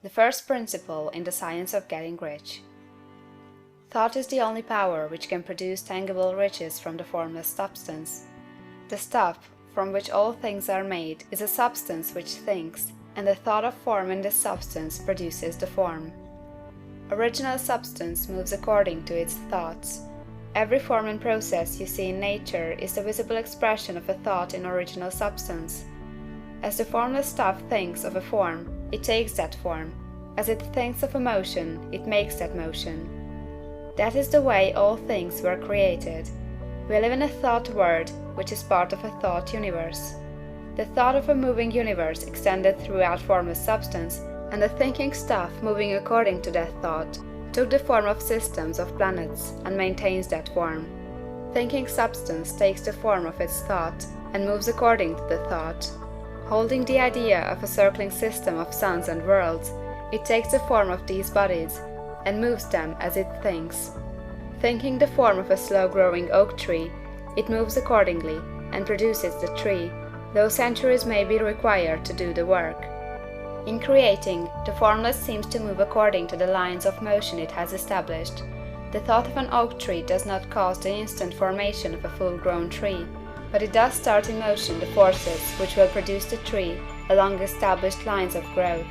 The first principle in the science of getting rich. Thought is the only power which can produce tangible riches from the formless substance. The stuff, from which all things are made, is a substance which thinks, and the thought of form in this substance produces the form. Original substance moves according to its thoughts. Every form and process you see in nature is the visible expression of a thought in original substance. As the formless stuff thinks of a form, it takes that form. As it thinks of a motion, it makes that motion. That is the way all things were created. We live in a thought world, which is part of a thought universe. The thought of a moving universe extended throughout formless substance, and the thinking stuff moving according to that thought took the form of systems of planets and maintains that form. Thinking substance takes the form of its thought and moves according to the thought. Holding the idea of a circling system of suns and worlds, it takes the form of these bodies and moves them as it thinks. Thinking the form of a slow-growing oak tree, it moves accordingly and produces the tree, though centuries may be required to do the work. In creating, the formless seems to move according to the lines of motion it has established. The thought of an oak tree does not cause the instant formation of a full-grown tree, but it does start in motion the forces which will produce the tree along established lines of growth.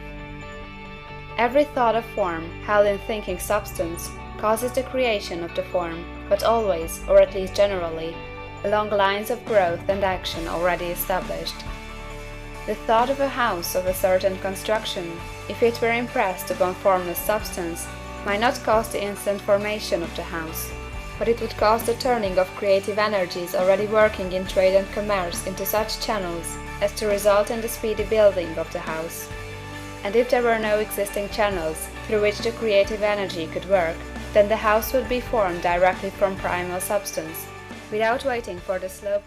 Every thought of form, held in thinking substance, causes the creation of the form, but always, or at least generally, along lines of growth and action already established. The thought of a house of a certain construction, if it were impressed upon formless substance, might not cause the instant formation of the house, but it would cause the turning of creative energies already working in trade and commerce into such channels as to result in the speedy building of the house. And if there were no existing channels through which the creative energy could work, then the house would be formed directly from primal substance, without waiting for the slow